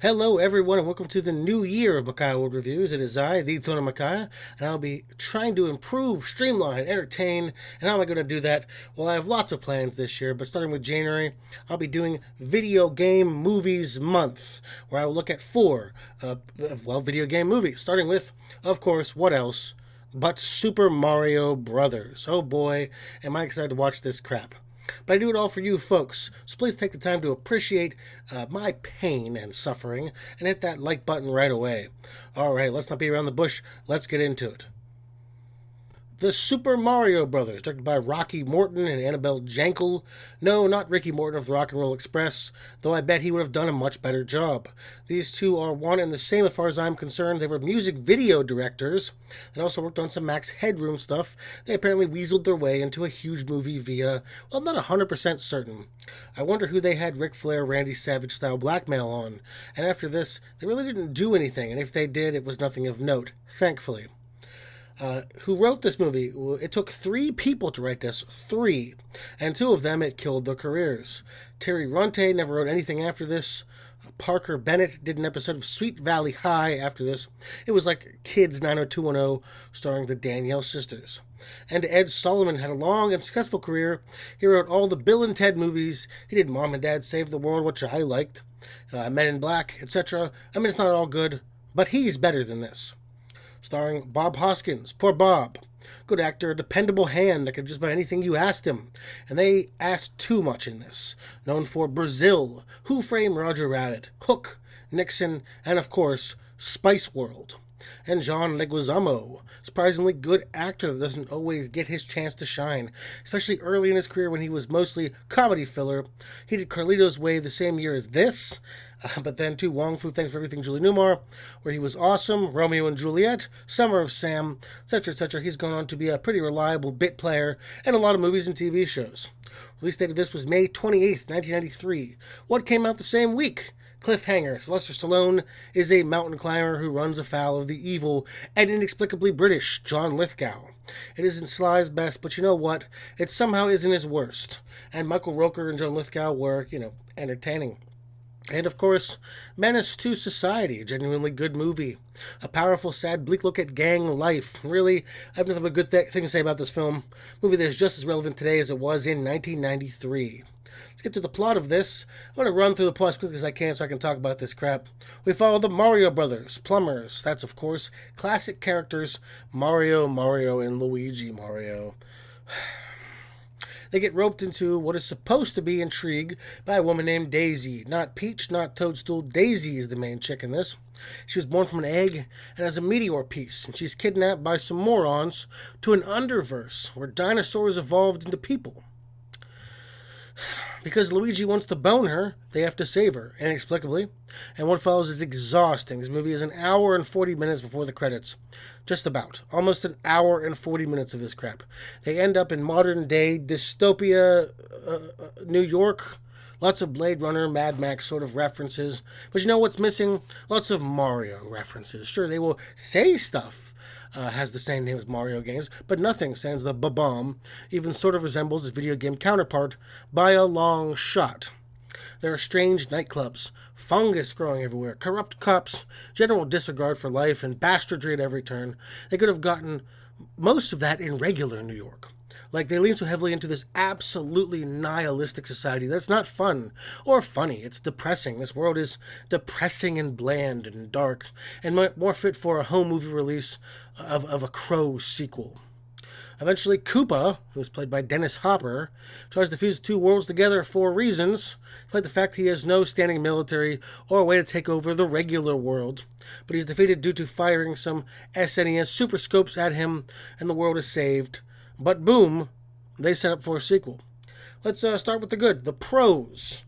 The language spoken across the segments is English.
Hello, everyone, and welcome to the new year of Makai-World Reviews. It is I, the Tona Makai, and I'll be trying to improve, streamline, entertain. And how am I going to do that? Well, I have lots of plans this year, but starting with January, I'll be doing Video Game Movies Month, where I will look at four, video game movies, starting with, of course, what else but Super Mario Brothers. Oh boy, am I excited to watch this crap. But I do it all for you folks, so please take the time to appreciate my pain and suffering and hit that like button right away. Alright, let's not be around the bush, let's get into it. The Super Mario Brothers, directed by Rocky Morton and Annabel Jankel. No, not Ricky Morton of the Rock and Roll Express, though I bet he would have done a much better job. These two are one and the same as far as I'm concerned. They were music video directors that also worked on some Max Headroom stuff. They apparently weaseled their way into a huge movie via, well, I'm not 100% certain. I wonder who they had Ric Flair, Randy Savage style blackmail on. And after this, they really didn't do anything, and if they did, it was nothing of note, thankfully. Who wrote this movie? Well, it took 3 people to write this. 3. And 2 of them, it killed their careers. Terry Runte never wrote anything after this. Parker Bennett did an episode of Sweet Valley High after this. It was like Kids 90210, starring the Danielle sisters. And Ed Solomon had a long and successful career. He wrote all the Bill and Ted movies. He did Mom and Dad Save the World, which I liked. Men in Black, etc. I mean, it's not all good, but he's better than this. Starring Bob Hoskins. Poor Bob. Good actor, dependable hand that could just about anything you asked him. And they asked too much in this. Known for Brazil, Who Framed Roger Rabbit, Hook, Nixon, and of course, Spice World. And John Leguizamo, surprisingly good actor that doesn't always get his chance to shine, especially early in his career when he was mostly comedy filler. He did Carlito's Way the same year as this, but then too, Wong Fu, Thanks for Everything, Julie Newmar, where he was awesome, Romeo and Juliet, Summer of Sam, etc., etc. He's gone on to be a pretty reliable bit player in a lot of movies and TV shows. Release date of this was May 28th, 1993. What came out the same week? Cliffhanger. Sylvester Stallone is a mountain climber who runs afoul of the evil and inexplicably British John Lithgow. It isn't Sly's best, but you know what? It somehow isn't his worst. And Michael Rooker and John Lithgow were, entertaining. And of course, Menace to Society, a genuinely good movie. A powerful, sad, bleak look at gang life. Really, I have nothing but good thing to say about this film. A movie that is just as relevant today as it was in 1993. Let's get to the plot of this. I'm going to run through the plot as quickly as I can so I can talk about this crap. We follow the Mario Brothers, plumbers. That's, of course, classic characters, Mario, and Luigi Mario. They get roped into what is supposed to be intrigue by a woman named Daisy. Not Peach, not Toadstool. Daisy is the main chick in this. She was born from an egg and has a meteor piece, and she's kidnapped by some morons to an underverse where dinosaurs evolved into people. Because Luigi wants to bone her, they have to save her, inexplicably. And what follows is exhausting. This movie is an hour and 40 minutes before the credits. Just about. Almost an hour and 40 minutes of this crap. They end up in modern-day dystopia, New York. Lots of Blade Runner, Mad Max sort of references. But you know what's missing? Lots of Mario references. Sure, they will say stuff. Has the same name as Mario games, but nothing sans the ba-bomb even sort of resembles its video game counterpart by a long shot. There are strange nightclubs, fungus growing everywhere, corrupt cops, general disregard for life, and bastardry at every turn. They could have gotten most of that in regular New York. Like, they lean so heavily into this absolutely nihilistic society that it's not fun or funny. It's depressing. This world is depressing and bland and dark and more fit for a home movie release of a Crow sequel. Eventually, Koopa, who is played by Dennis Hopper, tries to fuse the two worlds together for reasons, like the fact he has no standing military or a way to take over the regular world. But he's defeated due to firing some SNES super scopes at him, and the world is saved. But boom, they set up for a sequel. Let's start with the good, the pros.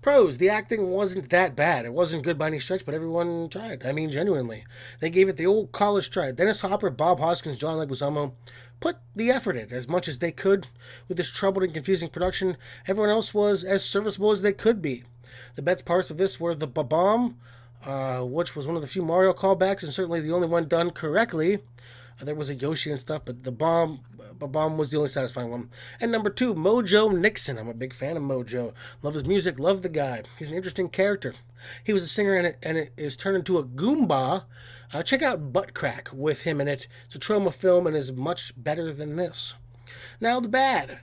Pros, the acting wasn't that bad. It wasn't good by any stretch, but everyone tried. I mean, genuinely. They gave it the old college try. Dennis Hopper, Bob Hoskins, John Leguizamo put the effort in as much as they could with this troubled and confusing production. Everyone else was as serviceable as they could be. The best parts of this were the ba-bomb, which was one of the few Mario callbacks and certainly the only one done correctly. There was a Yoshi and stuff, but Bomb was the only satisfying one. And number 2, Mojo Nixon. I'm a big fan of Mojo. Love his music, love the guy. He's an interesting character. He was a singer and it is turned into a Goomba. Check out Butt Crack with him in it. It's a trauma film and is much better than this. Now the bad.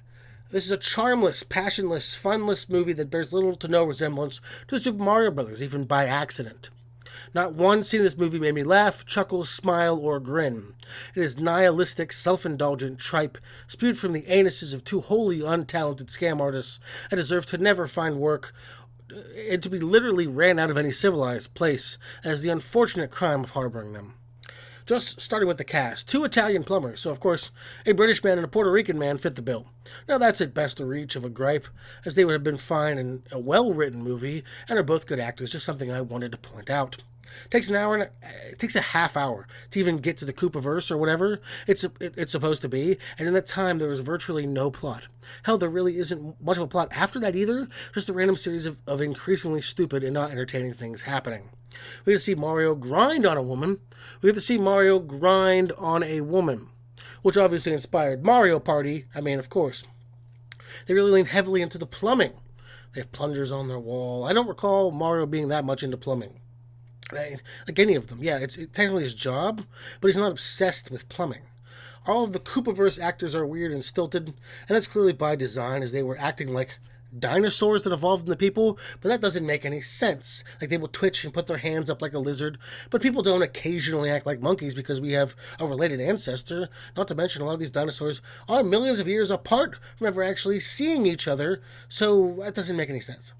This is a charmless, passionless, funless movie that bears little to no resemblance to the Super Mario Brothers, even by accident. Not one scene in this movie made me laugh, chuckle, smile, or grin. It is nihilistic, self-indulgent tripe spewed from the anuses of two wholly untalented scam artists that deserve to never find work and to be literally ran out of any civilized place as the unfortunate crime of harboring them. Just starting with the cast, 2 Italian plumbers, so of course a British man and a Puerto Rican man fit the bill. Now that's at best a reach of a gripe, as they would have been fine in a well-written movie and are both good actors, just something I wanted to point out. It takes a half hour to even get to the Koopaverse or whatever it's supposed to be, and in that time there was virtually no plot. Hell, there really isn't much of a plot after that either, just a random series of increasingly stupid and not entertaining things happening. We get to see Mario grind on a woman. We get to see Mario grind on a woman, which obviously inspired Mario Party. I mean, of course. They really lean heavily into the plumbing. They have plungers on their wall. I don't recall Mario being that much into plumbing. Like any of them. Yeah, it's technically his job, but he's not obsessed with plumbing. All of the Koopaverse actors are weird and stilted, and that's clearly by design, as they were acting like dinosaurs that evolved into people, but that doesn't make any sense. Like, they will twitch and put their hands up like a lizard, but people don't occasionally act like monkeys because we have a related ancestor. Not to mention, a lot of these dinosaurs are millions of years apart from ever actually seeing each other, so that doesn't make any sense.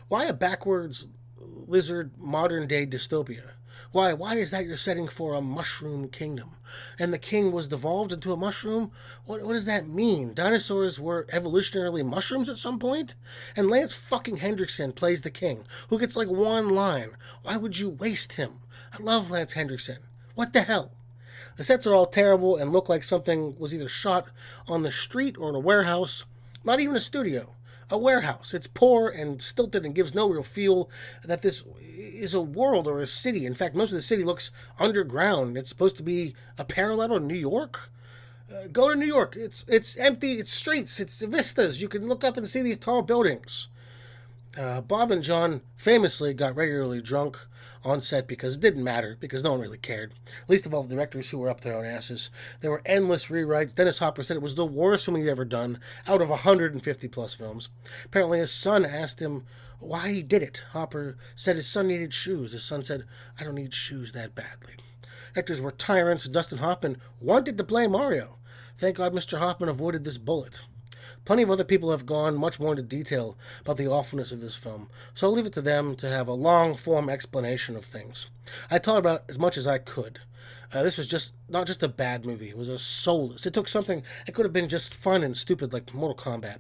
Why a backwards lizard modern day dystopia? Why is that your setting for a mushroom kingdom? And the king was devolved into a mushroom? What does that mean? Dinosaurs were evolutionarily mushrooms at some point? And Lance fucking Hendrickson plays the king, who gets like one line. Why would you waste him? I love Lance Hendrickson. What the hell? The sets are all terrible and look like something was either shot on the street or in a warehouse. Not even a studio. A warehouse. It's poor and stilted and gives no real feel that this is a world or a city. In fact, most of the city looks underground. It's supposed to be a parallel to New York. Go to New York. It's empty. It's streets. It's vistas. You can look up and see these tall buildings. Bob and John famously got regularly drunk on set because it didn't matter, because no one really cared. Least of all the directors who were up their own asses. There were endless rewrites. Dennis Hopper said it was the worst film he'd ever done out of 150 plus films. Apparently his son asked him why he did it. Hopper said his son needed shoes. His son said, "I don't need shoes that badly." Actors were tyrants, and Dustin Hoffman wanted to play Mario. Thank God Mr. Hoffman avoided this bullet. Plenty of other people have gone much more into detail about the awfulness of this film, so I'll leave it to them to have a long-form explanation of things. I talked about as much as I could. This was just not just a bad movie, it was a soulless. It took something that could have been just fun and stupid like Mortal Kombat,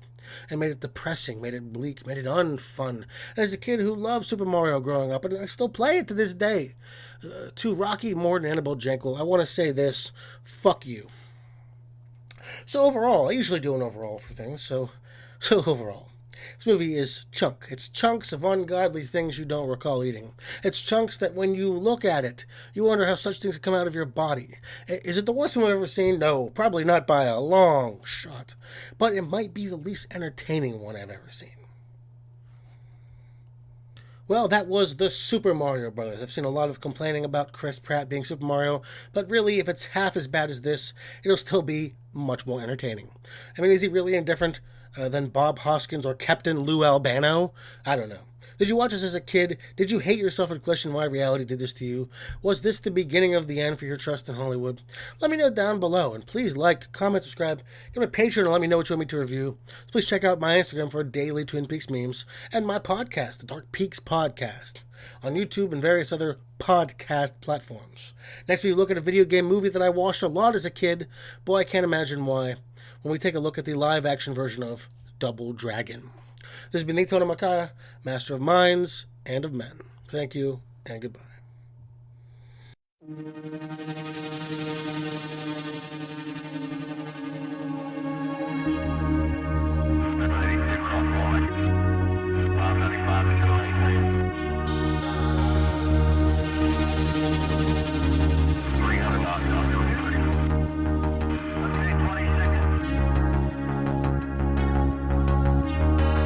and made it depressing, made it bleak, made it unfun. And as a kid who loved Super Mario growing up, and I still play it to this day, to Rocky, Morton, Annabel, Jankel, I want to say this: fuck you. So overall, I usually do an overall for things, so overall. This movie is chunk. It's chunks of ungodly things you don't recall eating. It's chunks that when you look at it, you wonder how such things come out of your body. Is it the worst film I've ever seen? No, probably not by a long shot. But it might be the least entertaining one I've ever seen. Well, that was the Super Mario Brothers. I've seen a lot of complaining about Chris Pratt being Super Mario, but really, if it's half as bad as this, it'll still be much more entertaining. I mean, is he really any different than Bob Hoskins or Captain Lou Albano? I don't know. Did you watch this as a kid? Did you hate yourself and question why reality did this to you? Was this the beginning of the end for your trust in Hollywood? Let me know down below, and please like, comment, subscribe, give me a Patreon and let me know what you want me to review. So please check out my Instagram for daily Twin Peaks memes, and my podcast, the Dark Peaks Podcast, on YouTube and various other podcast platforms. Next we look at a video game movie that I watched a lot as a kid. Boy, I can't imagine why, when we take a look at the live-action version of Double Dragon. This has been Nathan Makai, Master of Minds and of Men. Thank you, and goodbye.